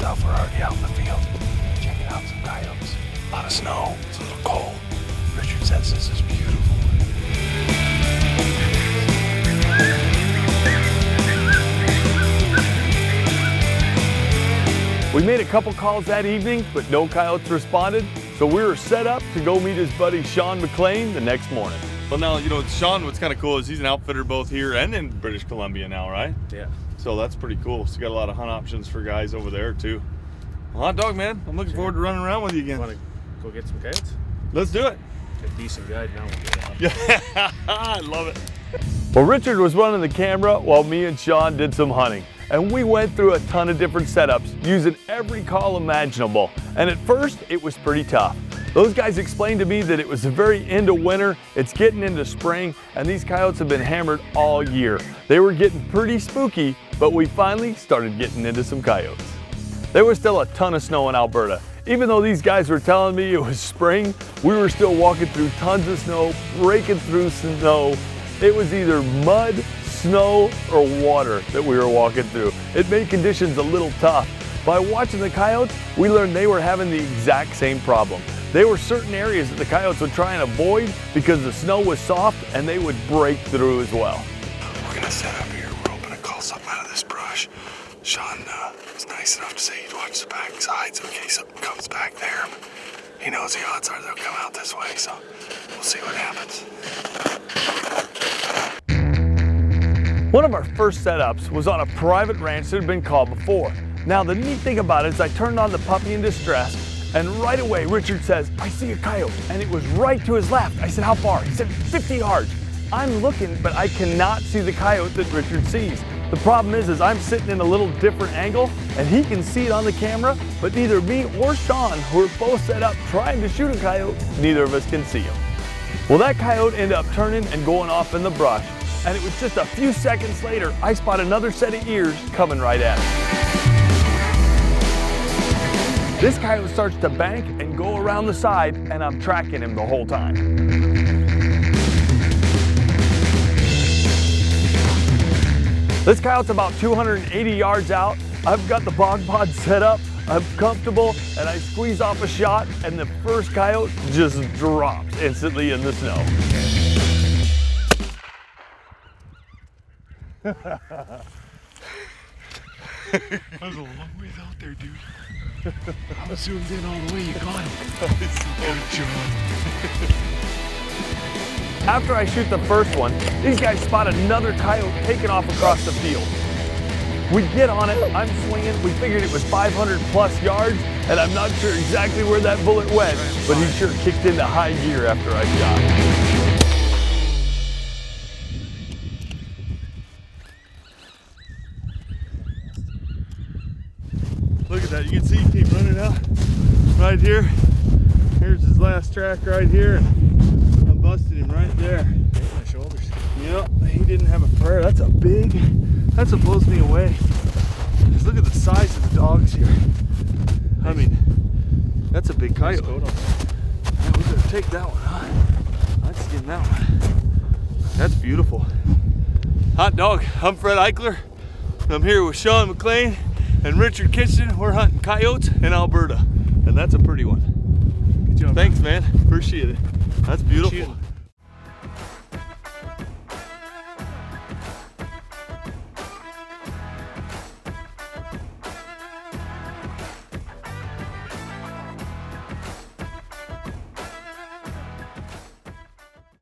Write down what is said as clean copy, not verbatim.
stuff. We're already out in the field. Checking out some coyotes. A lot of snow. It's a little cold. Richard says this is beautiful. We made a couple calls that evening, but no coyotes responded, so we were set up to go meet his buddy Sean McLean the next morning. Well, now, you know, Sean, what's kind of cool is he's an outfitter both here and in British Columbia now, right? Yeah. So that's pretty cool. So you got a lot of hunt options for guys over there too. Well, hot dog, man. I'm looking forward to running around with you again. Want to go get some coyotes? Let's do it. A decent guide now. We'll get out. Yeah, I love it. Well, Richard was running the camera while me and Sean did some hunting. And we went through a ton of different setups using every call imaginable. And at first, it was pretty tough. Those guys explained to me that it was the very end of winter, it's getting into spring, and these coyotes have been hammered all year. They were getting pretty spooky, but we finally started getting into some coyotes. There was still a ton of snow in Alberta. Even though these guys were telling me it was spring, we were still walking through tons of snow, breaking through snow. It was either mud, snow, or water that we were walking through. It made conditions a little tough. By watching the coyotes, we learned they were having the exact same problem. There were certain areas that the coyotes would try and avoid because the snow was soft and they would break through as well. We're gonna set up here. We're hoping to call something out of this brush. Sean was nice enough to say he'd watch the back sides in case something comes back there. He knows the odds are they'll come out this way, so we'll see what happens. One of our first setups was on a private ranch that had been called before. Now the neat thing about it is I turned on the puppy in distress, and right away Richard says, "I see a coyote," and it was right to his left. I said, "How far?" He said, 50 yards. I'm looking, but I cannot see the coyote that Richard sees. The problem is I'm sitting in a little different angle, and he can see it on the camera, but neither me or Sean, who are both set up trying to shoot a coyote, neither of us can see him. Well, that coyote ended up turning and going off in the brush, and it was just a few seconds later, I spot another set of ears coming right at me. This coyote starts to bank and go around the side, and I'm tracking him the whole time. This coyote's about 280 yards out. I've got the bog pod set up, I'm comfortable, and I squeeze off a shot, and the first coyote just drops instantly in the snow. That was a long ways out there, dude. I was zoomed in all the way. You got him. Good job. After I shoot the first one, these guys spot another coyote taking off across the field. We get on it, I'm swinging, we figured it was 500 plus yards, and I'm not sure exactly where that bullet went, but he sure kicked into high gear after I shot. Look at that, you can see he keep running out right here. Here's his last track right here. I busted him right there. My shoulders. Yep, he didn't have a prayer. That's what blows me away. Just look at the size of the dogs here. I mean, that's a big coyote. Yeah, we better take that one, huh? I'd skin that one. That's beautiful. Hot dog, I'm Fred Eichler. I'm here with Sean McLean and Richard Kitchen. We're hunting coyotes in Alberta, and that's a pretty one. Good job. Thanks, man. Appreciate it. That's beautiful.